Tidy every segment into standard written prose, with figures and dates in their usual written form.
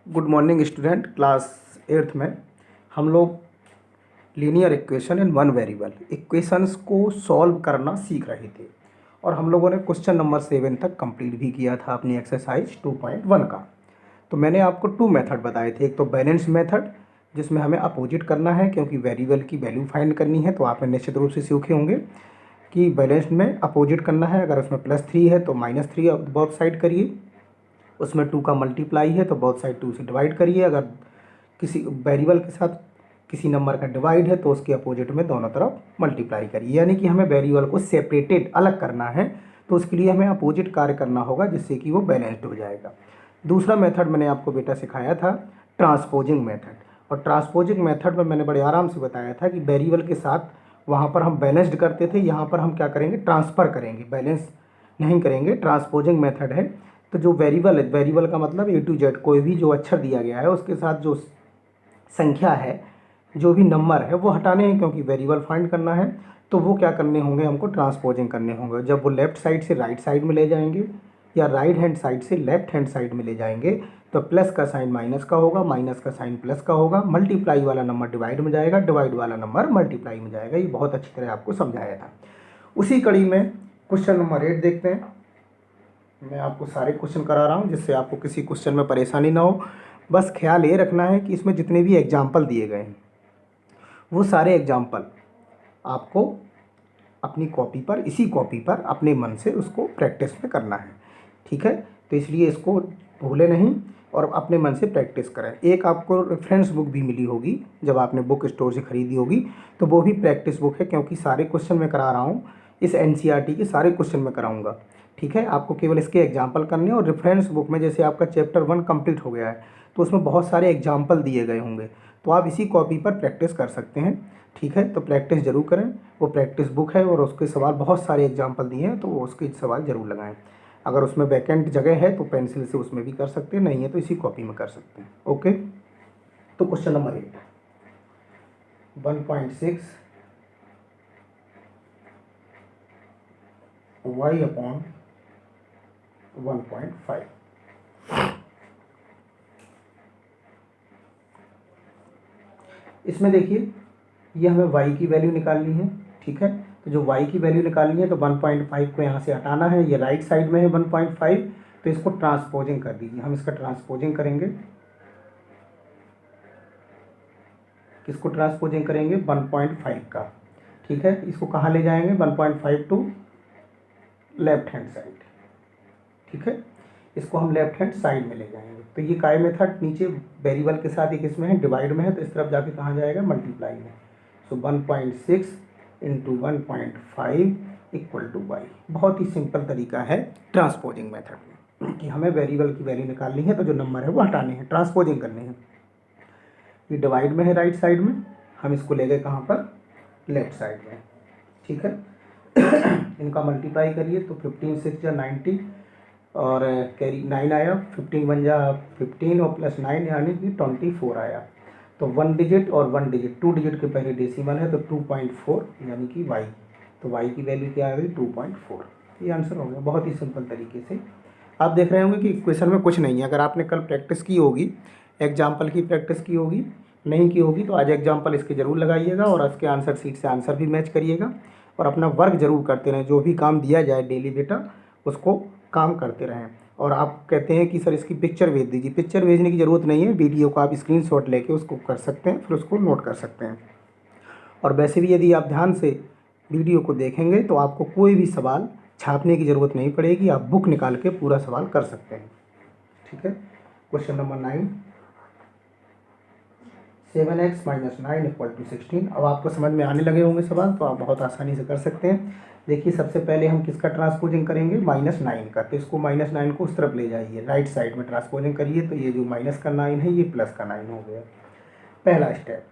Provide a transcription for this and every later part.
Good morning student. Class 8th में हम लोग linear equation in one variable equations को सॉल्व करना सीख रहे थे और हम लोगों ने क्वेश्चन नंबर 7 तक कंप्लीट भी किया था अपनी एक्सरसाइज 2.1 का। तो मैंने आपको 2 मेथड बताए थे। एक तो बैलेंस मेथड जिसमें हमें अपोजिट करना है क्योंकि वेरिएबल की वैल्यू फाइंड करनी है। तो आपने निश्चित रूप से सीखे होंगे कि बैलेंस में अपोजिट करना है। अगर उसमें +3 है तो -3 बोथ साइड करिए, उसमें 2 का मल्टीप्लाई है तो बोथ साइड 2 से डिवाइड करिए। अगर किसी वेरिएबल के साथ किसी नंबर का डिवाइड है तो उसके अपोजिट में दोनों तरफ मल्टीप्लाई करिए। यानी कि हमें वेरिएबल को सेपरेटेड अलग करना है तो उसके लिए हमें अपोजिट कार्य करना होगा जिससे कि वो बैलेंस्ड हो जाएगा। दूसरा मेथड मैंने आपको बेटा सिखाया था ट्रांसपोजिंग मेथड, और ट्रांसपोजिंग मेथड में मैंने बड़े आराम से बताया था कि वेरिएबल के साथ वहाँ पर हम बैलेंस्ड करते थे, यहाँ पर हम क्या करेंगे, ट्रांसफ़र करेंगे, बैलेंस नहीं करेंगे। ट्रांसपोजिंग मेथड है तो जो वेरिएबल है, वेरिएबल का मतलब A to Z कोई भी जो अक्षर दिया गया है उसके साथ जो संख्या है, जो भी नंबर है वो हटाने हैं क्योंकि वेरिएबल फाइंड करना है। तो वो क्या करने होंगे, हमको ट्रांसपोजिंग करने होंगे। जब वो लेफ्ट साइड से राइट साइड में ले जाएंगे या राइट हैंड साइड से लेफ्ट हैंड साइड में ले जाएंगे तो प्लस का साइन माइनस का होगा, माइनस का साइन प्लस का होगा, मल्टीप्लाई वाला नंबर डिवाइड में जाएगा, डिवाइड वाला नंबर मल्टीप्लाई में जाएगा। ये बहुत अच्छी तरह आपको समझाया था। उसी कड़ी में क्वेश्चन नंबर 8 देखते हैं। मैं आपको सारे क्वेश्चन करा रहा हूँ जिससे आपको किसी क्वेश्चन में परेशानी ना हो। बस ख्याल ये रखना है कि इसमें जितने भी एग्जाम्पल दिए गए हैं वो सारे एग्जाम्पल आपको अपनी कॉपी पर, इसी कॉपी पर अपने मन से उसको प्रैक्टिस में करना है, ठीक है। तो इसलिए इसको भूले नहीं और अपने मन से प्रैक्टिस करें। एक आपको रेफरेंस बुक भी मिली होगी जब आपने बुक स्टोर से ख़रीदी होगी, तो वो भी प्रैक्टिस बुक है क्योंकि सारे क्वेश्चन मैं करा रहा हूँ, इस NCERT के सारे क्वेश्चन मैं कराऊंगा, ठीक है। आपको केवल इसके एग्जाम्पल करने हैं। और रेफरेंस बुक में जैसे आपका चैप्टर 1 कंप्लीट हो गया है तो उसमें बहुत सारे एग्जाम्पल दिए गए होंगे, तो आप इसी कॉपी पर प्रैक्टिस कर सकते हैं, ठीक है। तो प्रैक्टिस ज़रूर करें। वो प्रैक्टिस बुक है और उसके सवाल बहुत सारे एग्जाम्पल दिए हैं तो वो उसके सवाल ज़रूर लगाएं। अगर उसमें वैकेंट जगह है तो पेंसिल से उसमें भी कर सकते हैं, नहीं है तो इसी कॉपी में कर सकते हैं, ओके। तो क्वेश्चन नंबर 8 1.6 y अपॉन 1.5। इसमें देखिए ये हमें y की वैल्यू निकालनी है, ठीक है। तो जो y की वैल्यू निकालनी है तो 1.5 को यहाँ से हटाना है। ये राइट साइड में है 1.5, तो इसको ट्रांसपोजिंग कर दीजिए। हम इसका ट्रांसपोजिंग करेंगे। किसको ट्रांसपोजिंग करेंगे, 1.5 का, ठीक है। इसको कहाँ ले जाएंगे, 1.5 टू लेफ्ट हैंड साइड, ठीक है। इसको हम लेफ्ट हैंड साइड में ले जाएंगे। तो ये काय मेथड नीचे वेरिएबल के साथ एक इसमें है, डिवाइड में है, तो इस तरफ जाके कहाँ जाएगा, मल्टीप्लाई में। सो 1.6 इंटू 1.5 इक्वल टू y। बहुत ही सिंपल तरीका है ट्रांसपोजिंग मेथड में कि हमें वेरिएबल की वैल्यू निकालनी है तो जो नंबर है वो हटाने हैं, ट्रांसपोजिंग करने हैं। ये डिवाइड में है राइट साइड में, हम इसको ले गए कहाँ पर, लेफ्ट साइड में, ठीक है। इनका मल्टीप्लाई करिए तो 15 6 या 90 और कैरी 9 आया, 15 बन जा 15 और प्लस 9 यानी कि 24 आया। तो 1 डिजिट और 1 डिजिट, 2 डिजिट के पहले डेसिमल है तो 2.4 यानी कि y। तो y की वैल्यू क्या आ गई, 2.4। ये आंसर हो गया बहुत ही सिंपल तरीके से। आप देख रहे होंगे कि इक्वेशन में कुछ नहीं है। अगर आपने कल प्रैक्टिस की होगी, एग्जाम्पल की प्रैक्टिस की होगी, नहीं की होगी तो आज एग्जाम्पल इसके ज़रूर लगाइएगा और इसके आंसर शीट से आंसर भी मैच करिएगा और अपना वर्क ज़रूर करते रहें। जो भी काम दिया जाए डेली बेटा उसको काम करते रहें। और आप कहते हैं कि सर इसकी पिक्चर भेज दीजिए, पिक्चर भेजने की ज़रूरत नहीं है, वीडियो को आप स्क्रीनशॉट लेके उसको कर सकते हैं, फिर उसको नोट कर सकते हैं। और वैसे भी यदि आप ध्यान से वीडियो को देखेंगे तो आपको कोई भी सवाल छापने की ज़रूरत नहीं पड़ेगी, आप बुक निकाल के पूरा सवाल कर सकते हैं, ठीक है। Question number 9 7x - 9 equal to 16। अब आपको समझ में आने लगे होंगे सवाल, तो आप बहुत आसानी से कर सकते हैं। देखिए सबसे पहले हम किसका ट्रांसपोजिंग करेंगे, -9 का। तो इसको -9 को उस तरफ ले जाइए, राइट साइड में ट्रांसपोजिंग करिए। तो ये जो माइनस का 9 है ये प्लस का 9 हो गया, पहला स्टेप।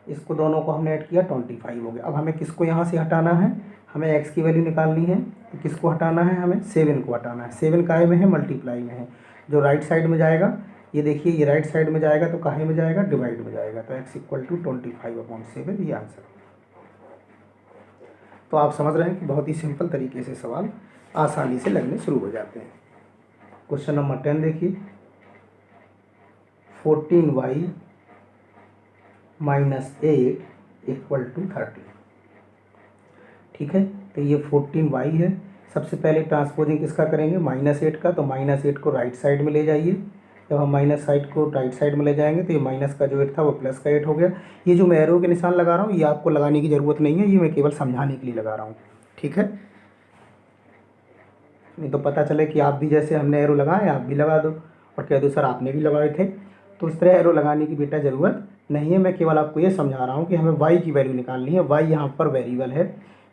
इसको दोनों को हमने ऐड किया 25 हो गया। अब हमें किसको यहाँ से हटाना है, हमें x की वैल्यू निकालनी है। तो किसको हटाना है, हमें 7 को हटाना है। 7 काहे में है, मल्टीप्लाई में है। जो राइट साइड में जाएगा, ये देखिए ये राइट साइड में जाएगा तो काहे में जाएगा, डिवाइड में जाएगा। तो x इक्वल टू 25/7 ये आंसर। तो आप समझ रहे हैं कि बहुत ही सिंपल तरीके से सवाल आसानी से लगने शुरू हो जाते हैं। क्वेश्चन नंबर 10 देखिए, 14y माइनस 8 इक्वल टू 30। ठीक है, तो ये 14y है। सबसे पहले ट्रांसपोजिंग किसका करेंगे, -8 का। तो -8 को राइट साइड में ले जाइए। जब हम माइनस साइड को राइट साइड में ले जाएंगे तो ये माइनस का जो 8 था वो प्लस का 8 हो गया। ये जो मैं एरो के निशान लगा रहा हूँ ये आपको लगाने की ज़रूरत नहीं है, ये मैं केवल समझाने के लिए लगा रहा हूँ। ठीक है, नहीं तो पता चले कि आप भी जैसे हमने एरो लगाए आप भी लगा दो और कह दो सर आपने भी लगाए थे। तो इस तरह एरो लगाने की बेटा ज़रूरत नहीं है। मैं केवल आपको ये समझा रहा हूँ कि हमें y की वैल्यू निकालनी है। y यहाँ पर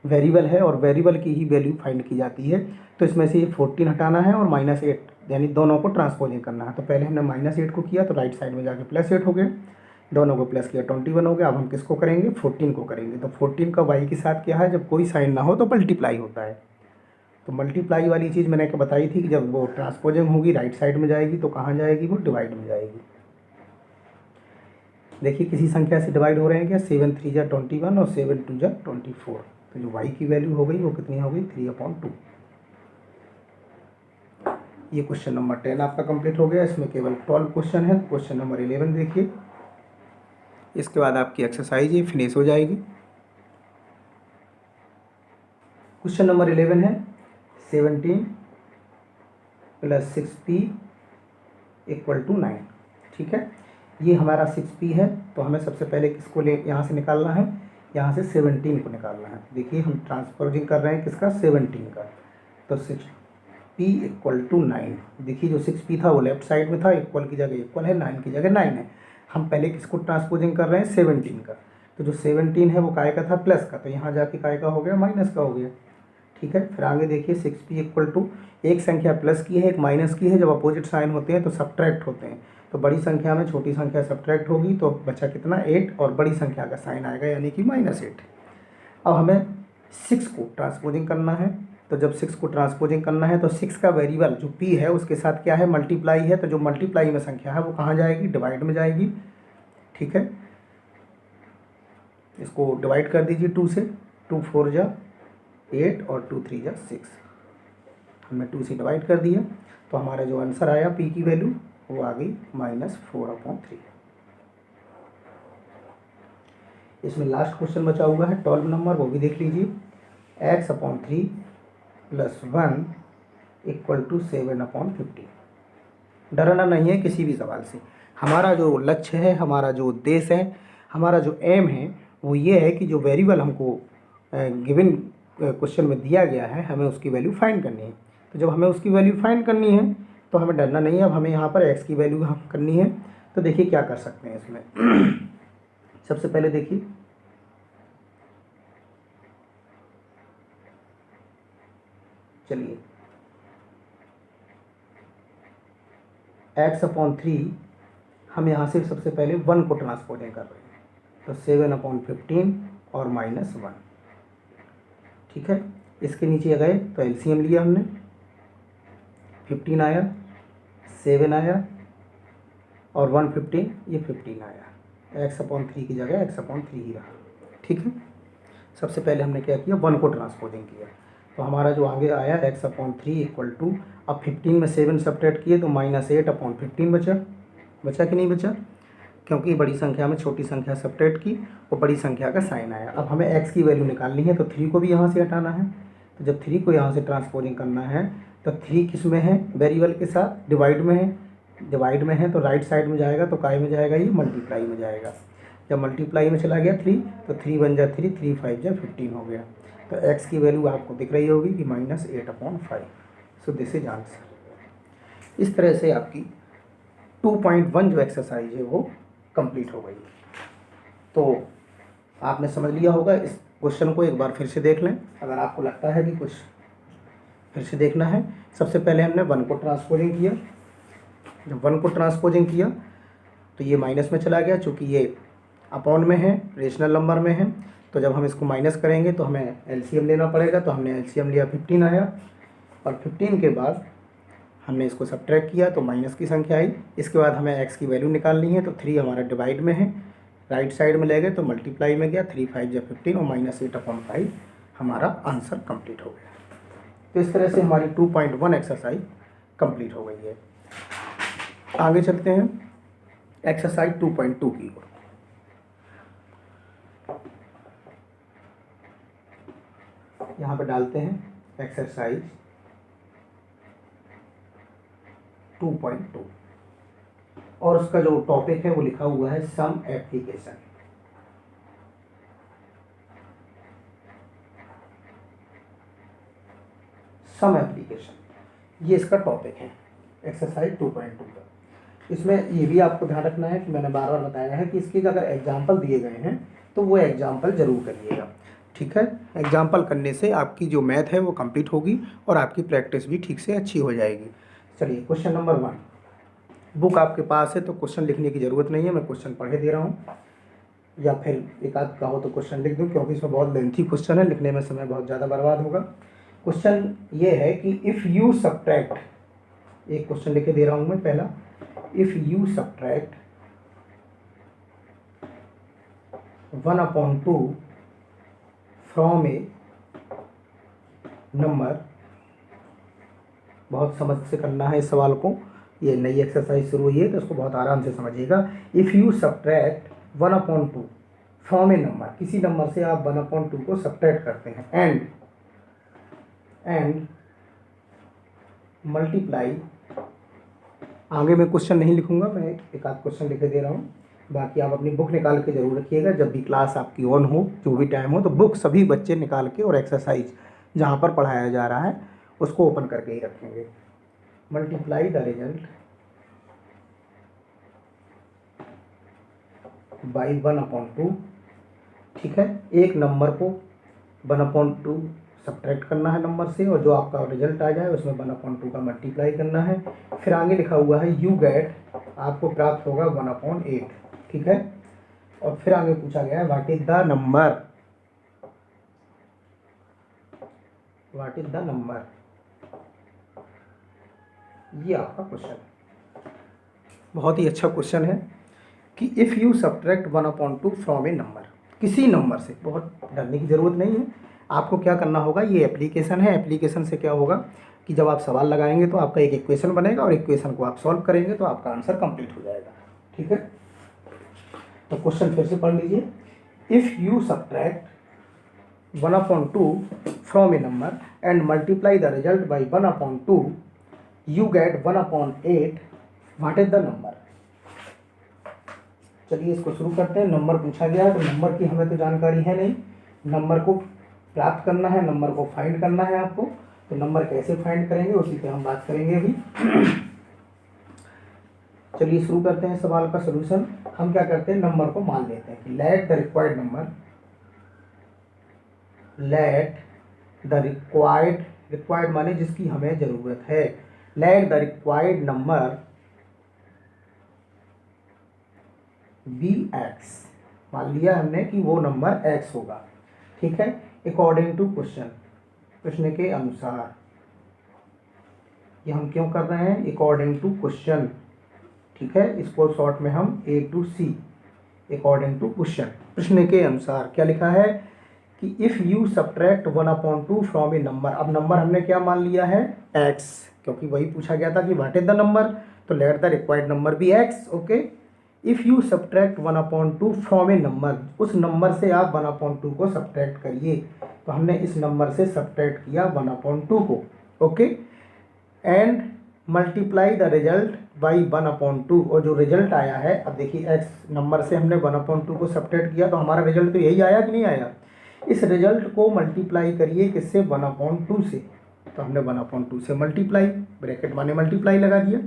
वेरिएबल है और वेरिएबल की ही वैल्यू फाइंड की जाती है। तो इसमें से ये 14 हटाना है और -8 यानी दोनों को ट्रांसपोजिंग करना है। तो पहले हमने -8 को किया तो राइट साइड में जाके +8 हो गया, दोनों को प्लस किया 21 हो गया। अब हम किसको करेंगे, 14 को करेंगे। तो 14 का y के साथ क्या है, जब कोई साइन ना हो तो मल्टीप्लाई होता है। तो मल्टीप्लाई वाली चीज़ मैंने बताई थी कि जब वो ट्रांसपोजिंग होगी राइट साइड में जाएगी तो कहाँ जाएगी, वो डिवाइड में जाएगी। देखिए किसी संख्या से डिवाइड हो रहे हैं क्या, 7 3 जा 21 और 7 2 जा 24। तो जो y की वैल्यू हो गई वो कितनी हो गई, 3/2। ये क्वेश्चन नंबर 10 आपका कंप्लीट हो गया। इसमें केवल 12 क्वेश्चन है। क्वेश्चन नंबर 11 देखिए, इसके बाद आपकी एक्सरसाइज ये फिनिश हो जाएगी। क्वेश्चन नंबर 11 है 17 + 6p = 9। ठीक है, ये हमारा 6p है। तो हमें सबसे पहले किसको ले यहाँ से निकालना है, यहाँ से 17 को निकालना है। देखिए हम ट्रांसपोजिंग कर रहे हैं किसका, 17 का। तो 6p = 9। देखिए जो 6p था वो लेफ्ट साइड में था, इक्वल की जगह इक्वल है, 9 की जगह 9 है। हम पहले किसको ट्रांसपोजिंग कर रहे हैं, 17 का। तो जो 17 है वो काय का था, प्लस का। तो यहाँ जाके काय का हो गया, माइनस का हो गया। ठीक है, फिर आगे देखिए 6p = एक संख्या प्लस की है एक माइनस की है। जब अपोजिट साइन होते हैं तो सब्ट्रैक्ट होते हैं। तो बड़ी संख्या में छोटी संख्या सब्ट्रैक्ट होगी तो बचा कितना, 8, और बड़ी संख्या का साइन आएगा यानी कि -8। अब हमें 6 को ट्रांसपोजिंग करना है। तो जब 6 को ट्रांसपोजिंग करना है तो 6 का वेरिएबल जो p है उसके साथ क्या है, मल्टीप्लाई है। तो जो मल्टीप्लाई में संख्या है वो कहाँ जाएगी, डिवाइड में जाएगी। ठीक है, इसको डिवाइड कर दीजिए 2 से। 2 4 जा 8 और 2 3 जा 6। हमने 2 से डिवाइड कर दिया तो हमारा जो आंसर आया p की वैल्यू वो आ गई -4/3। इसमें लास्ट क्वेश्चन बचा हुआ है 12 नंबर, वो भी देख लीजिए। x/3 + 1 = 7/15। डरना नहीं है किसी भी सवाल से। हमारा जो लक्ष्य है, हमारा जो उद्देश्य है, हमारा जो एम है वो ये है कि जो वेरिएबल हमको गिवन क्वेश्चन में दिया गया है हमें उसकी वैल्यू फाइंड करनी है। तो जब हमें उसकी वैल्यू फाइंड करनी है तो हमें डरना नहीं है। अब हमें यहाँ पर x की वैल्यू करनी है। तो देखिए क्या कर सकते हैं इसमें। सबसे पहले देखिए चलिए x/3 हम यहाँ से सबसे पहले 1 को ट्रांसपोजिंग कर रहे हैं। तो 7/15 और -1। ठीक है, इसके नीचे गए तो एलसीएम लिया हमने, 15 आया, 7 आया और 115, ये 15 आया। x/3 की जगह x/3 ही रहा। ठीक है, सबसे पहले हमने क्या किया, 1 को ट्रांसपोजिंग किया। तो हमारा जो आगे आया x/3 = अब 15 में 7 सब्ट्रैक्ट किए तो -8/15 बचा कि नहीं बचा, क्योंकि बड़ी संख्या में छोटी संख्या सब्ट्रैक्ट की और बड़ी संख्या का साइन आया। अब हमें x की वैल्यू निकालनी है तो 3 को भी यहाँ से हटाना है। तो जब 3 को यहाँ से ट्रांसपोजिंग करना है तो 3 किस में है, वेरिएबल के साथ डिवाइड में है। डिवाइड में है तो राइट साइड में जाएगा तो काय में जाएगा, ये मल्टीप्लाई में जाएगा। जब मल्टीप्लाई में चला गया 3 तो 3 1 जा 3, 3 5 जा 15 हो गया। तो x की वैल्यू आपको दिख रही होगी कि -8/5। So this is answer. इस तरह से आपकी 2.1 जो एक्सरसाइज है वो कंप्लीट हो गई। तो आपने समझ लिया होगा। इस क्वेश्चन को एक बार फिर से देख लें अगर आपको लगता है कि कुछ फिर से देखना है। सबसे पहले हमने 1 को ट्रांसपोजिंग किया। जब 1 को ट्रांसपोजिंग किया तो ये माइनस में चला गया, चूँकि ये अपॉन में है, रेशनल नंबर में है। तो जब हम इसको माइनस करेंगे तो हमें एलसीएम लेना पड़ेगा। तो हमने एलसीएम लिया, 15 आया और 15 के बाद हमने इसको सब्ट्रैक्ट किया तो माइनस की संख्या आई। इसके बाद हमें x की वैल्यू निकालनी है। तो 3 हमारा डिवाइड में है, राइट साइड में ले गए तो मल्टीप्लाई में गया, 3 5 जा 15 और -8/5 हमारा आंसर कंप्लीट हो गया। तो इस तरह से हमारी 2.1 एक्सरसाइज कंप्लीट हो गई है। आगे चलते हैं एक्सरसाइज 2.2 की ओर। यहाँ पे डालते हैं एक्सरसाइज 2.2 और उसका जो टॉपिक है वो लिखा हुआ है सम एप्लीकेशन। सम एप्लीकेशन ये इसका टॉपिक है एक्सरसाइज 2.2 का। इसमें ये भी आपको ध्यान रखना है कि मैंने बार बार बताया है कि इसके अगर एग्जाम्पल दिए गए हैं तो वो एग्जाम्पल जरूर करिएगा, ठीक है। एग्जाम्पल करने से आपकी जो मैथ है वो कंप्लीट होगी और आपकी प्रैक्टिस भी ठीक से अच्छी हो जाएगी। चलिए क्वेश्चन नंबर 1, बुक आपके पास है तो क्वेश्चन लिखने की ज़रूरत नहीं है, मैं क्वेश्चन पढ़े दे रहा हूँ, या फिर एक आध का हो तो क्वेश्चन लिख दूँ क्योंकि इसमें बहुत लेंथी क्वेश्चन है, लिखने में समय बहुत ज़्यादा बर्बाद होगा। क्वेश्चन ये है कि इफ़ यू सब्ट्रैक्ट, एक क्वेश्चन लिखे दे रहा हूँ मैं पहला, if you subtract 1/2 from a number, बहुत समझ से करना है इस सवाल को, ये नई एक्सरसाइज शुरू हुई है तो इसको बहुत आराम से समझिएगा। If you subtract 1/2 from a number, किसी नंबर से आप 1/2 को सब्ट्रैक्ट करते हैं, एंड मल्टीप्लाई, आगे मैं क्वेश्चन नहीं लिखूंगा, मैं एक आध क्वेश्चन लिखे दे रहा हूँ, बाकी आप अपनी बुक निकाल के ज़रूर रखिएगा। जब भी क्लास आपकी ऑन हो, जो भी टाइम हो, तो बुक सभी बच्चे निकाल के और एक्सरसाइज जहाँ पर पढ़ाया जा रहा है उसको ओपन करके ही रखेंगे। मल्टीप्लाई द रिजल्ट बाई 1/2, ठीक है। एक नंबर को 1/2 सब्ट्रैक्ट करना है नंबर से और जो आपका रिजल्ट आ जाए उसमें 1/2 का मल्टीप्लाई करना है। फिर आगे लिखा हुआ है यू गेट, आपको प्राप्त होगा 1/8, ठीक है। और फिर आगे पूछा गया है what is the number, what is the number, ये आपका क्वेश्चन है। बहुत ही अच्छा क्वेश्चन है कि if you subtract 1/2 from a number, किसी नंबर से, बहुत डरने की ज़रूरत नहीं है। आपको क्या करना होगा, ये एप्लीकेशन है, एप्लीकेशन से क्या होगा कि जब आप सवाल लगाएंगे तो आपका एक इक्वेशन बनेगा और इक्वेशन को आप सॉल्व करेंगे तो आपका आंसर कंप्लीट हो जाएगा, ठीक है। तो क्वेश्चन फिर से पढ़ लीजिए, if you subtract 1/2 from a number and multiply the result by 1/2 you get 1/8, what is the number. चलिए इसको शुरू करते हैं। नंबर पूछा गया है तो नंबर की हमें तो जानकारी है नहीं, नंबर को प्राप्त करना है, नंबर को फाइंड करना है आपको। तो नंबर कैसे फाइंड करेंगे उसी पे हम बात करेंगे अभी। चलिए शुरू करते हैं सवाल का सलूशन। हम क्या करते हैं, नंबर को मान लेते हैं कि let the required number, let the required माने जिसकी हमें ज़रूरत है, let the required number be X, मान लिया हमने कि वो नंबर एक्स होगा, ठीक है। अकॉर्डिंग टू क्वेश्चन, प्रश्न के अनुसार, ये हम क्यों कर रहे हैं, अकॉर्डिंग टू क्वेश्चन, ठीक है। इसको शॉर्ट में हम A to C, according to question, प्रश्न के अनुसार। क्या लिखा है कि if you subtract 1/2 from a number, अब नंबर हमने क्या मान लिया है, x, क्योंकि वही पूछा गया था कि व्हाट इज द नंबर, तो लेट द रिक्वायर्ड नंबर भी x, okay. If you subtract 1/2 from a number, उस नंबर से आप 1/2 को सब्ट्रैक्ट करिए, तो हमने इस नंबर से सब्ट्रैक्ट किया 1/2 को, okay. And multiply the result by 1/2, और जो रिजल्ट आया है, अब देखिए x नंबर से हमने 1/2 को सब्ट्रैक्ट किया तो हमारा रिजल्ट तो यही आया कि नहीं आया। इस रिजल्ट को मल्टीप्लाई करिए किससे, 1/2 से, तो हमने 1/2 से मल्टीप्लाई, ब्रैकेट माने मल्टीप्लाई लगा दिया।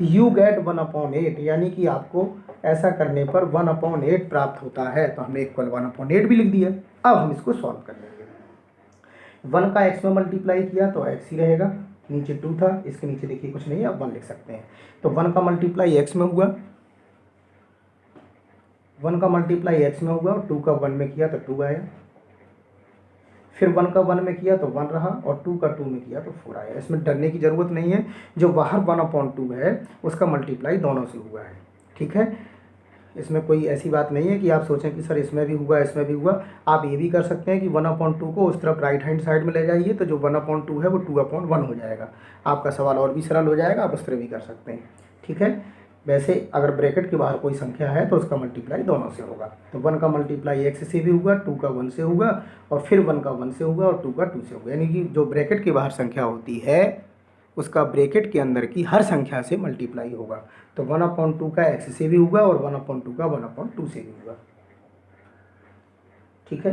यू गेट 1/8, यानी कि आपको ऐसा करने पर 1/8 प्राप्त होता है, तो हमने इक्वल 1/8 भी लिख दिया। अब हम इसको सॉल्व कर लेंगे। 1 का x में मल्टीप्लाई किया तो x ही रहेगा, नीचे 2 था, इसके नीचे देखिए कुछ नहीं है, अब 1 लिख सकते हैं। तो 1 का मल्टीप्लाई x में हुआ, 1 का मल्टीप्लाई x में हुआ, 2 का 1 में किया तो 2 आया, फिर 1 का 1 में किया तो 1 रहा, और 2 का 2 में किया तो 4 आया। इसमें डरने की ज़रूरत नहीं है, जो बाहर 1/2 है उसका मल्टीप्लाई दोनों से हुआ है, ठीक है। इसमें कोई ऐसी बात नहीं है कि आप सोचें कि सर इसमें भी हुआ इसमें भी हुआ। आप ये भी कर सकते हैं कि 1/2 को उस तरफ राइट हैंड साइड में ले जाइए, तो जो 1/2 है वो 2/1 हो जाएगा। आपका सवाल और भी सरल हो जाएगा, आप उस तरह भी कर सकते हैं। ठीक है। वैसे अगर ब्रैकेट के बाहर कोई संख्या है तो उसका मल्टीप्लाई दोनों से होगा। तो 1 का मल्टीप्लाई x से भी होगा, 2 का 1 से होगा, और फिर 1 का 1 से होगा, और 2 का 2 से होगा। यानी कि जो ब्रैकेट के बाहर संख्या होती है उसका ब्रैकेट के अंदर की हर संख्या से मल्टीप्लाई होगा। तो 1/2 का x से भी होगा और 1/2 का 1/2 से भी होगा। ठीक है।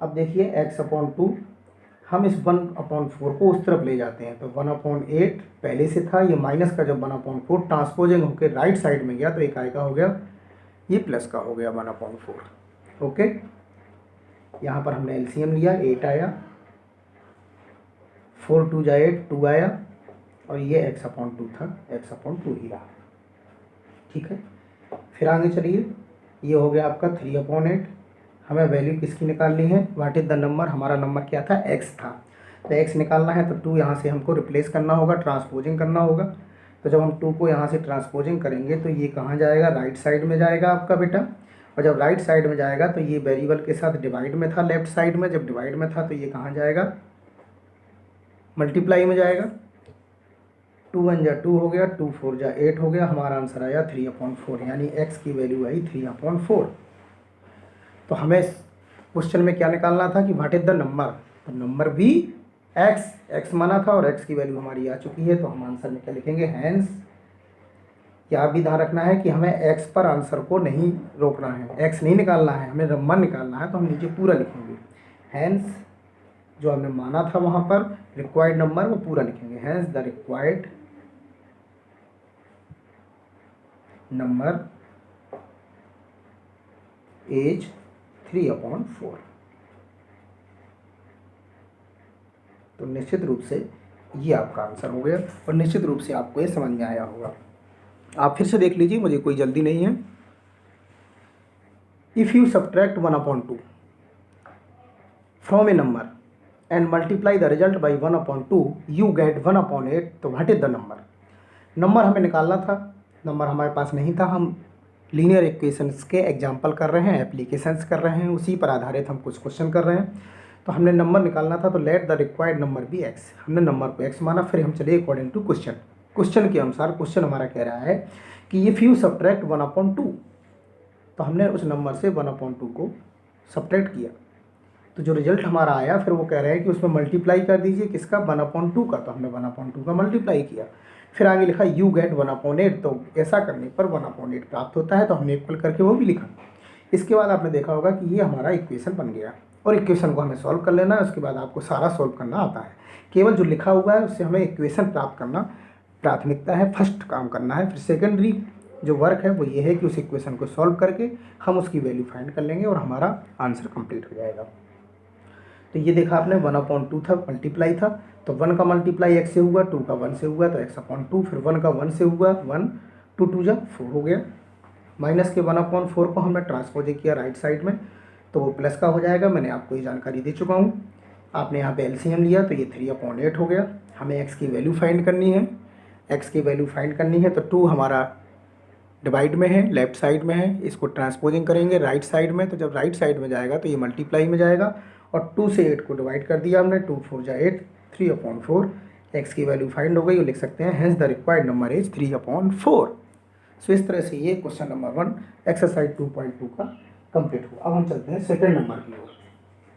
अब देखिए x/2, हम इस 1/4 को उस तरफ ले जाते हैं, तो 1/8 पहले से था, ये माइनस का जब 1/4 ट्रांसपोजिंग होकर राइट साइड में गया तो एक काय का हो गया, ये प्लस का हो गया 1/4। ओके, यहाँ पर हमने एलसीएम लिया, 8 आया, 4 2 जा 8, 2 आया, और ये x/2 था, x/2 ही रहा। ठीक है। फिर आगे चलिए, ये हो गया आपका 3/8। हमें वैल्यू किसकी निकालनी है, व्हाट इज़ द नंबर, हमारा नंबर क्या था, x था। तो x निकालना है तो 2 यहाँ से हमको रिप्लेस करना होगा, ट्रांसपोजिंग करना होगा। तो जब हम 2 को यहाँ से ट्रांसपोजिंग करेंगे तो ये कहाँ जाएगा, राइट साइड में जाएगा आपका बेटा। और जब राइट साइड में जाएगा तो ये वेरिएबल के साथ डिवाइड में था, लेफ्ट साइड में, जब डिवाइड में था तो ये कहाँ जाएगा, मल्टीप्लाई में जाएगा। 2 1 जा 2 हो गया, 2 4 जा 8 हो गया, हमारा आंसर आया 3/4, यानी x की वैल्यू आई 3/4। तो हमें क्वेश्चन में क्या निकालना था कि व्हाट इज द नंबर, तो नंबर भी x माना था और x की वैल्यू हमारी आ चुकी है, तो हम आंसर में क्या लिखेंगे, हैंस। क्या भी ध्यान रखना है कि हमें x पर आंसर को नहीं रोकना है, x नहीं निकालना है, हमें नंबर निकालना है, तो हम नीचे पूरा लिखेंगे। हैंस जो हमने माना था वहाँ पर रिक्वायर्ड नंबर वो पूरा लिखेंगे, hence the required number is 3/4। तो निश्चित रूप से ये आपका आंसर हो गया, और निश्चित रूप से आपको ये समझ में आया होगा। आप फिर से देख लीजिए, मुझे कोई जल्दी नहीं है। If you subtract 1/2 from a number and multiply the result by 1/2 you get 1/8, तो what is the number. Number हमें निकालना था, नंबर हमारे पास नहीं था, हम लीनियर इक्वेशंस के एग्जाम्पल कर रहे हैं, एप्लीकेशंस कर रहे हैं, उसी पर आधारित हम कुछ क्वेश्चन कर रहे हैं। तो हमने नंबर निकालना था, तो let the required number be x, हमने नंबर को x माना। फिर हम चले अकॉर्डिंग टू क्वेश्चन, क्वेश्चन के अनुसार क्वेश्चन हमारा कह रहा है कि इफ़ यू सब्ट्रैक्ट 1/2, तो हमने उस नंबर से 1/2 को सब्ट्रैक्ट किया, तो जो रिजल्ट हमारा आया फिर वो कह रहे हैं कि उसमें मल्टीप्लाई कर दीजिए, किसका, 1/2 का। तो हमने 1/2 का मल्टीप्लाई किया। फिर आगे लिखा यू गेट 1/8, तो ऐसा करने पर 1/8 प्राप्त होता है, तो हमने इक्वल करके वो भी लिखा। इसके बाद आपने देखा होगा कि ये हमारा इक्वेशन बन गया, और इक्वेशन को हमें सॉल्व कर लेना है। उसके बाद आपको सारा सॉल्व करना आता है, केवल जो लिखा हुआ है उससे हमें इक्वेशन प्राप्त करना प्राथमिकता है, फर्स्ट काम करना है। फिर सेकेंडरी जो वर्क है वो ये है कि उस इक्वेशन को सॉल्व करके हम उसकी वैल्यू फाइंड कर लेंगे और हमारा आंसर कंप्लीट हो जाएगा। तो ये देखा आपने, 1/2 था, मल्टीप्लाई था, तो 1 का मल्टीप्लाई x से हुआ, 2 का 1 से हुआ, तो x/2। फिर 1 का 1 से हुआ, 1 2 2 जा 4 हो गया, माइनस के 1/4 को हमने ट्रांसपोज किया राइट साइड में, तो वो प्लस का हो जाएगा। मैंने आपको ये जानकारी दे चुका हूँ। आपने यहाँ पे एलसीएम लिया तो ये 3/8 हो गया। हमें x की वैल्यू फाइंड करनी है, x की वैल्यू फाइंड करनी है, तो 2 हमारा डिवाइड में है, लेफ्ट साइड में है, इसको ट्रांसपोजिंग करेंगे राइट साइड में, तो जब राइट साइड में जाएगा तो ये मल्टीप्लाई में जाएगा, और 2 से 8 को डिवाइड कर दिया हमने, 2 4 जा 8, 3/4। x की वैल्यू फाइंड हो गई, वो लिख सकते हैं hence the required number is 3/4। So इस तरह से ये क्वेश्चन नंबर 1 एक्सरसाइज 2.2 का कंप्लीट हुआ। अब हम चलते हैं सेकंड नंबर की ओर,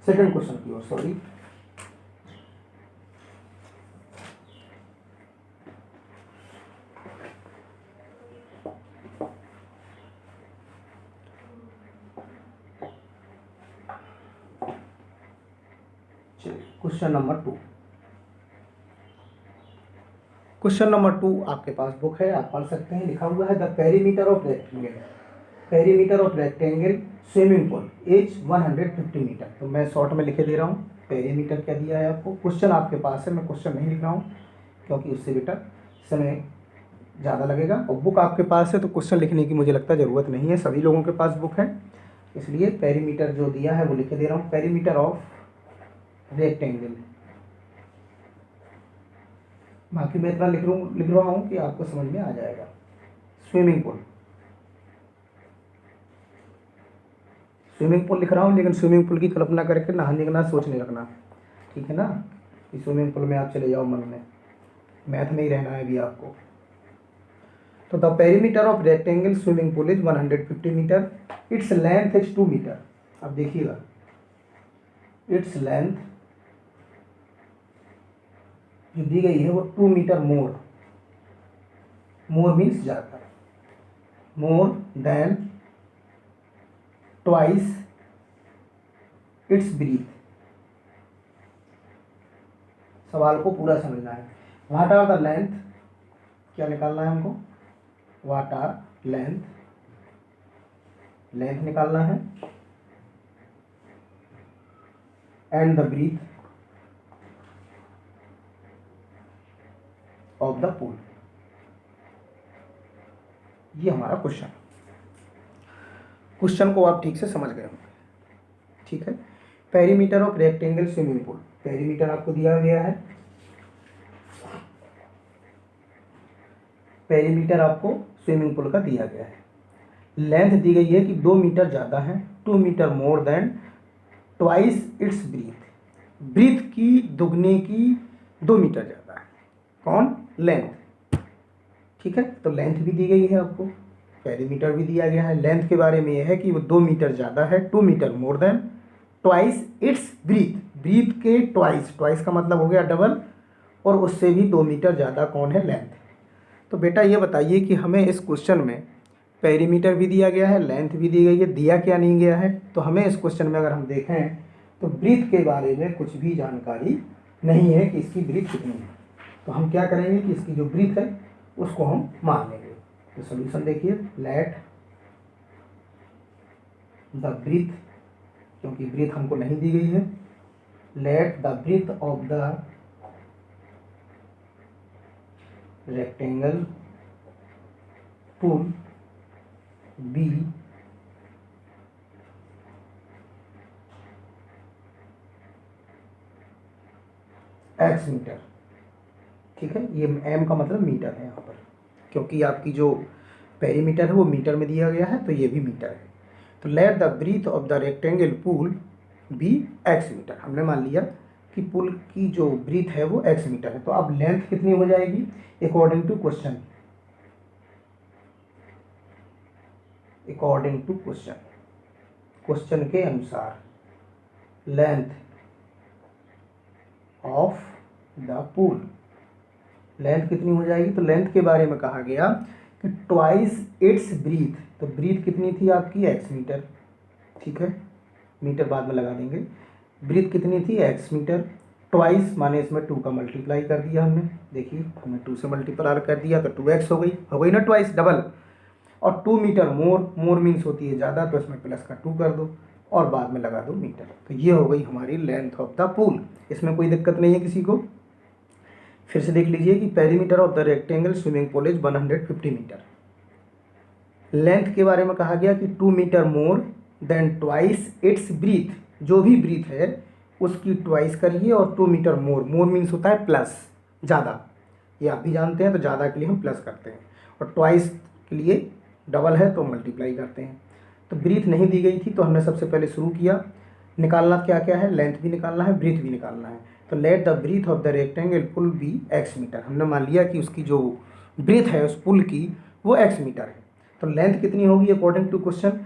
सेकंड क्वेश्चन की ओर, sorry. Question number 2, question number 2 आपके पास बुक है, आप पढ़ सकते हैं। लिखा हुआ है the perimeter of rectangle, perimeter of rectangle swimming pool is 150 metre. तो मैं शॉर्ट में लिखे दे रहा हूँ, पेरीमीटर क्या दिया है आपको। क्वेश्चन आपके पास है, मैं क्वेश्चन नहीं लिख रहा हूँ क्योंकि उससे बेटा समय ज़्यादा लगेगा, और बुक आपके पास है तो क्वेश्चन लिखने की मुझे लगता है ज़रूरत नहीं है, सभी लोगों के पास बुक है, इसलिए पेरीमीटर जो दिया है वो लिखे दे रहा हूँ। पेरीमीटर ऑफ रेक्टेंगल, बाकी मैं इतना लिख रहा हूँ कि आपको समझ में आ जाएगा। स्विमिंग पूल, स्विमिंग पूल लिख रहा हूँ, लेकिन स्विमिंग पूल की कल्पना करके नहाने का ना सोचने लगना, ठीक है ना, कि स्विमिंग पूल में आप चले जाओ मन में, मैथ में ही रहना है अभी आपको। तो the perimeter of rectangle swimming pool is 150 metre, its length is 2 metre. अब देखिएगा, इट्स लेंथ जो दी गई है वो 2 मीटर मोर, मोर मीन्स ज़्यादा, more than twice its breadth. सवाल को पूरा समझना है। व्हाट आर द लेंथ, क्या निकालना है हमको, व्हाट आर लेंथ, लेंथ निकालना है, and the breadth of the pool. ये हमारा क्वेश्चन, क्वेश्चन को आप ठीक से समझ गए होंगे, ठीक है। Perimeter of rectangle swimming pool, perimeter आपको दिया गया है, पेरीमीटर आपको स्विमिंग पूल का दिया गया है, लेंथ दी गई है कि 2 मीटर ज़्यादा है, 2 metre more than twice its breadth, breadth की दुगने की 2 मीटर ज़्यादा है, कौन, लेंथ, ठीक है। तो लेंथ भी दी गई है आपको, पेरीमीटर भी दिया गया है। लेंथ के बारे में यह है कि वो 2 मीटर ज़्यादा है, 2 metre more than twice its breadth, breadth के ट्वाइस, ट्वाइस का मतलब हो गया डबल, और उससे भी 2 मीटर ज़्यादा कौन है, लेंथ। तो बेटा ये बताइए कि हमें इस क्वेश्चन में पेरीमीटर भी दिया गया है, लेंथ भी दी गई है, दिया क्या नहीं गया है। तो हमें इस क्वेश्चन में अगर हम देखें तो ब्रीथ के बारे में कुछ भी जानकारी नहीं है कि इसकी ब्रीथ कितनी है। तो हम क्या करेंगे कि इसकी जो ब्रीथ है उसको हम मान लेंगे। तो सोल्यूशन देखिए, लेट द ब्रीथ, क्योंकि ब्रीथ हमको नहीं दी गई है, let the breadth of the rectangle pool be X metre, ठीक है। ये एम का मतलब मीटर है यहाँ पर, क्योंकि आपकी जो पेरीमीटर है वो मीटर में दिया गया है, तो ये भी मीटर है। तो let the breadth of the rectangle pool be X metre, हमने मान लिया कि पुल की जो ब्रीथ है वो एक्स मीटर है। तो अब लेंथ कितनी हो जाएगी, according to question, according to question, question के अनुसार length of the pool, length कितनी हो जाएगी। तो लेंथ के बारे में कहा गया कि ट्वाइस इट्स ब्रीथ, तो ब्रीथ कितनी थी आपकी, एक्स मीटर, ठीक है, मीटर बाद में लगा देंगे। ब्रीथ कितनी थी, एक्स मीटर, ट्वाइस माने इसमें 2 का मल्टीप्लाई कर दिया हमने, देखिए हमने 2 से मल्टीप्लाई कर दिया तो 2x हो गई ना, ट्वाइस डबल। और 2 मीटर मोर, मोर मीन्स होती है ज़्यादा, तो इसमें प्लस का 2 कर दो और बाद में लगा दो मीटर। तो ये हो गई हमारी लेंथ ऑफ द पूल, इसमें कोई दिक्कत नहीं है किसी को। फिर से देख लीजिए कि perimeter of the rectangle swimming pool is 150 metre. Length के बारे में कहा गया कि 2 metre more than twice its breadth, जो भी ब्रीथ है उसकी ट्वाइस करिए, और 2 मीटर मोर, मोर मीन्स होता है प्लस, ज़्यादा, ये आप भी जानते हैं, तो ज़्यादा के लिए हम प्लस करते हैं, और ट्वाइस के लिए डबल है तो मल्टीप्लाई करते हैं। तो ब्रीथ नहीं दी गई थी, तो हमने सबसे पहले शुरू किया, निकालना क्या क्या है, लेंथ भी निकालना है, ब्रीथ भी निकालना है। तो let the breadth of the rectangle pool be X metre, हमने मान लिया कि उसकी जो ब्रीथ है उस पुल की वो एक्स मीटर है। तो लेंथ कितनी होगी अकॉर्डिंग टू क्वेश्चन,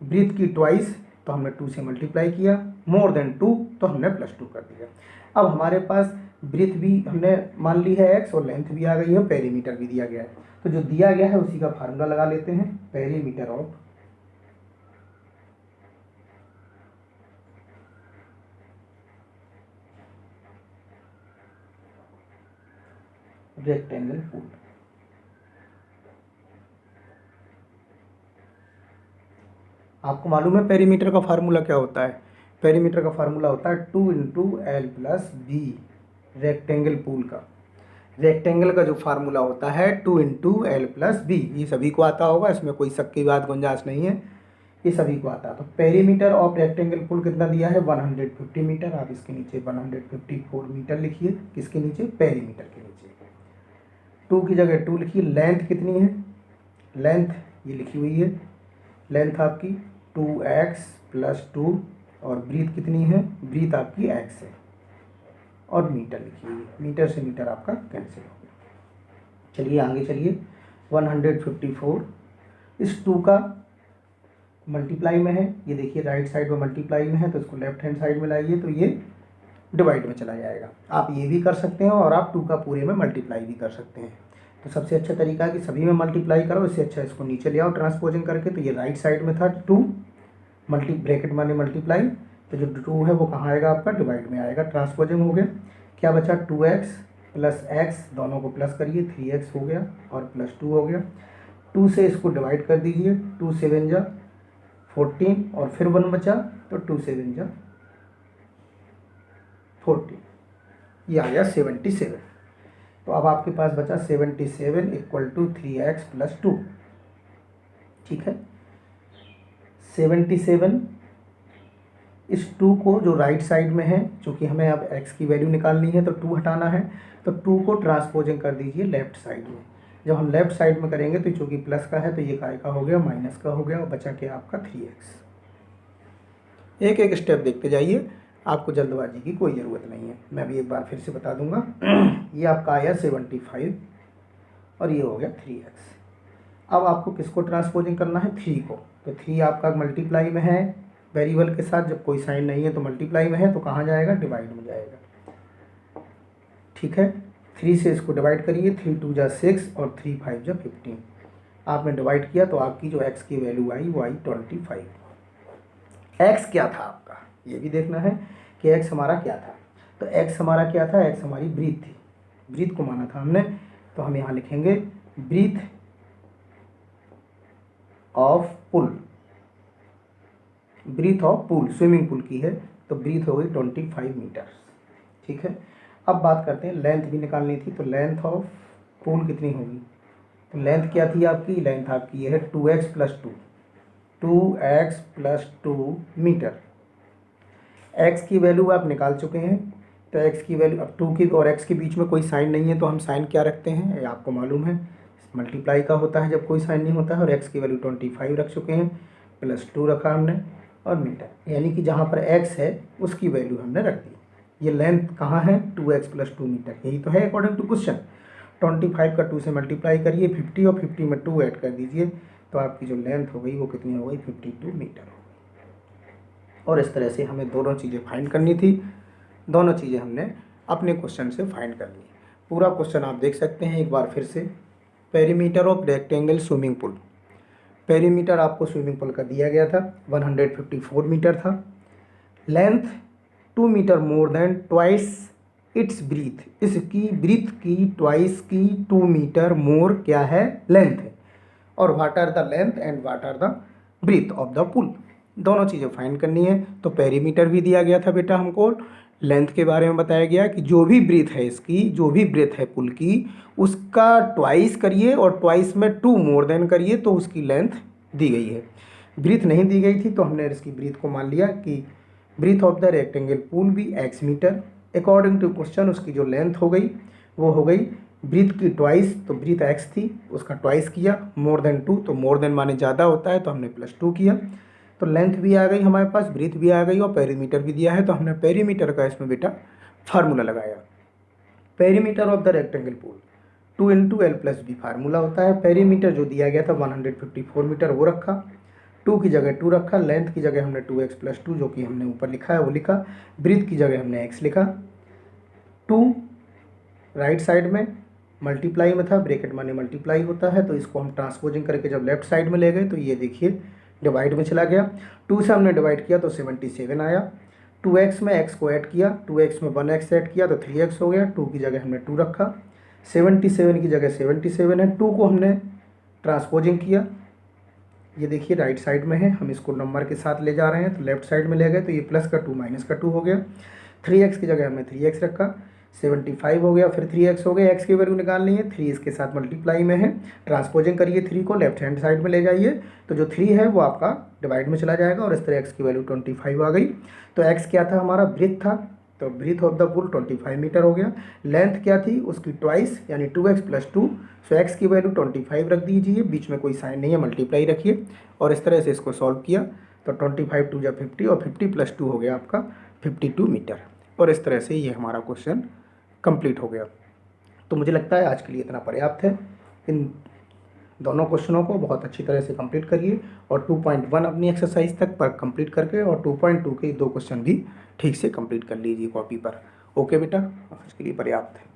ब्रीथ की ट्वाइस, तो हमने 2 से मल्टीप्लाई किया, मोर देन 2 तो हमने +2 कर दिया। अब हमारे पास ब्रीथ भी हमने मान ली है एक्स, और लेंथ भी आ गई है, पेरीमीटर भी दिया गया है। तो जो दिया गया है उसी का फार्मूला लगा लेते हैं, पेरीमीटर ऑफ रेक्टेंगल पूल। आपको मालूम है पेरीमीटर का फार्मूला क्या होता है, पेरीमीटर का फार्मूला होता है 2 × L + B, रेक्टेंगल पूल का, रेक्टेंगल का जो फार्मूला होता है 2 × L + B, ये सभी को आता होगा, इसमें कोई शक की बात गुंजाइश नहीं है, ये सभी को आता है। तो पेरीमीटर ऑफ रेक्टेंगल पूल कितना दिया है, 150 मीटर, आप इसके नीचे 154 मीटर लिखिए, किसके नीचे, पेरीमीटर के नीचे, 2 की जगह 2 लिखिए। लेंथ कितनी है, लेंथ ये लिखी हुई है, लेंथ आपकी 2x प्लस 2 और ब्रीथ कितनी है, ब्रीथ आपकी x है और मीटर लिखिए, मीटर से मीटर आपका कैंसिल हो गया। चलिए आगे चलिए। 154 इस 2 का मल्टीप्लाई में है, ये देखिए राइट साइड में मल्टीप्लाई में है तो इसको लेफ्ट हैंड साइड में लाइए तो ये डिवाइड में चला जाएगा। आप ये भी कर सकते हैं और आप 2 का पूरे में मल्टीप्लाई भी कर सकते हैं। तो सबसे अच्छा तरीका है कि सभी में मल्टीप्लाई करो, इससे अच्छा इसको नीचे ले आओ ट्रांसपोजिंग करके। तो ये राइट साइड में था 2 ब्रैकेट माने मल्टीप्लाई, तो जो 2 है वो कहाँ आएगा आपका, डिवाइड में आएगा। ट्रांसपोजिंग हो गया, क्या बचा 2x प्लस x, दोनों को प्लस करिए 3x हो गया और प्लस 2 हो गया। 2 से इसको डिवाइड कर दीजिए, 2 7 जा 14 और फिर 1 बचा तो 2 7 जा 14, ये आ गया 77। तो अब आपके पास बचा 77 इक्वल टू 3x प्लस 2। ठीक है, 77 इस 2 को जो राइट साइड में है, चूँकि हमें अब x की वैल्यू निकालनी है तो 2 हटाना है, तो 2 को ट्रांसपोजिंग कर दीजिए लेफ्ट साइड में। जब हम लेफ्ट साइड में करेंगे तो चूँकि प्लस का है तो ये काय का हो गया, माइनस का हो गया और बचा क्या आपका 3x। एक एक स्टेप देखते जाइए, आपको जल्दबाजी की कोई ज़रूरत नहीं है। मैं भी एक बार फिर से बता दूंगा। ये आपका आया 75 और ये हो गया 3x। अब आपको किसको ट्रांसपोजिंग करना है, 3 को। तो 3 आपका मल्टीप्लाई में है वेरिएबल के साथ, जब कोई साइन नहीं है तो मल्टीप्लाई में है तो कहाँ जाएगा, डिवाइड में जाएगा। ठीक है, 3 से इसको डिवाइड करिए, 3 2 जा 6 और 3 5 जा 15। आपने डिवाइड किया तो आपकी जो x की वैल्यू आई वो आई 25। x क्या था आपका, ये भी देखना है कि x हमारा क्या था। तो x हमारा क्या था, x हमारी ब्रीथ थी, ब्रीथ को माना था हमने। तो हम यहाँ लिखेंगे breadth of pool, breadth of pool, swimming pool की है तो ब्रीथ हो गई 25 मीटर। ठीक है, अब बात करते हैं, लेंथ भी निकालनी थी। तो लेंथ ऑफ पूल कितनी होगी, तो लेंथ क्या थी आपकी, लेंथ आपकी ये है 2x plus 2, 2x plus 2 metre. x की वैल्यू आप निकाल चुके हैं, तो x की वैल्यू, अब 2 की और x के बीच में कोई साइन नहीं है तो हम साइन क्या रखते हैं, ये आपको मालूम है, मल्टीप्लाई का होता है जब कोई साइन नहीं होता है। और x की वैल्यू 25 रख चुके हैं, प्लस 2 रखा हमने और मीटर, यानी कि जहाँ पर x है उसकी वैल्यू हमने रख दी। ये लेंथ कहाँ है, 2x प्लस 2 मीटर, यही तो है अकॉर्डिंग टू क्वेश्चन। 25 का 2 से मल्टीप्लाई करिए 50 और 50 में 2 ऐड कर दीजिए तो आपकी जो लेंथ हो गई वो कितनी हो गई, 52 मीटर हो गई। और इस तरह से हमें दोनों चीज़ें फाइंड करनी थी, दोनों चीज़ें हमने अपने क्वेश्चन से फाइंड कर ली। पूरा क्वेश्चन आप देख सकते हैं एक बार फिर से। Perimeter of rectangle swimming pool, perimeter आपको स्विमिंग पूल का दिया गया था, 154 मीटर था। Length 2 metre more than twice its breadth, इसकी ब्रीथ की ट्वाइस की 2 मीटर मोर क्या है, लेंथ है। और what are the length and what are the breadth of the pool, दोनों चीज़ें फाइंड करनी है। तो पेरीमीटर भी दिया गया था बेटा हमको, लेंथ के बारे में बताया गया कि जो भी ब्रीथ है इसकी, जो भी ब्रीथ है पुल की, उसका ट्वाइस करिए और ट्वाइस में 2 मोर देन करिए तो उसकी लेंथ दी गई है। ब्रीथ नहीं दी गई थी तो हमने इसकी ब्रीथ को मान लिया कि breadth of the rectangle pool भी x metre. According to question उसकी जो लेंथ हो गई वो हो गई ब्रीथ की ट्वाइस, तो ब्रीथ x थी उसका ट्वाइस किया, मोर देन 2, तो मोर देन माने ज़्यादा होता है तो हमने प्लस 2 किया। तो लेंथ भी आ गई हमारे पास, ब्रीथ भी आ गई और पेरीमीटर भी दिया है तो हमने पेरीमीटर का इसमें बेटा फार्मूला लगाया। Perimeter of the rectangle pool 2 into L plus B formula होता है। पेरीमीटर जो दिया गया था 154 मीटर वो रखा, 2 की जगह 2 रखा, लेंथ की जगह हमने 2x प्लस 2 जो कि हमने ऊपर लिखा है वो लिखा, ब्रीथ की जगह हमने x लिखा। 2 राइट साइड में मल्टीप्लाई में था, ब्रैकेट माने मल्टीप्लाई होता है तो इसको हम ट्रांसपोजिंग करके जब लेफ्ट साइड में ले गए तो ये देखिए डिवाइड में चला गया। 2 से हमने डिवाइड किया तो 77 आया। 2x में x को ऐड किया, 2x में 1x ऐड किया तो 3x हो गया। 2 की जगह हमने 2 रखा, 77 की जगह 77 है। 2 को हमने ट्रांसपोजिंग किया, ये देखिए राइट साइड में है, हम इसको नंबर के साथ ले जा रहे हैं तो लेफ्ट साइड में ले गए तो ये प्लस का 2 माइनस का 2 हो गया। 3x की जगह हमने 3x रखा, 75 हो गया, फिर 3x हो गया। x की वैल्यू निकालनी है, 3 इसके साथ मल्टीप्लाई में है, ट्रांसपोजिंग करिए 3 को लेफ्ट हैंड साइड में ले जाइए तो जो 3 है वो आपका डिवाइड में चला जाएगा और इस तरह x की वैल्यू 25 आ गई। तो x क्या था हमारा, ब्रीथ था, तो breadth of the pool 25 metre हो गया। लेंथ क्या थी उसकी ट्वाइस यानी 2x प्लस 2, सो x की वैल्यू 25 रख दीजिए, बीच में कोई साइन नहीं है, मल्टीप्लाई रखिए और इस तरह से इसको सॉल्व किया तो 25 टू जा 50 और 50 + 2 हो गया आपका 52 मीटर। और इस तरह से ये हमारा क्वेश्चन कंप्लीट हो गया। तो मुझे लगता है आज के लिए इतना पर्याप्त है। इन दोनों क्वेश्चनों को बहुत अच्छी तरह से कंप्लीट करिए और 2.1 अपनी एक्सरसाइज तक पर कंप्लीट करके और 2.2 के 2 क्वेश्चन भी ठीक से कंप्लीट कर लीजिए कॉपी पर। ओके बेटा, आज के लिए पर्याप्त है।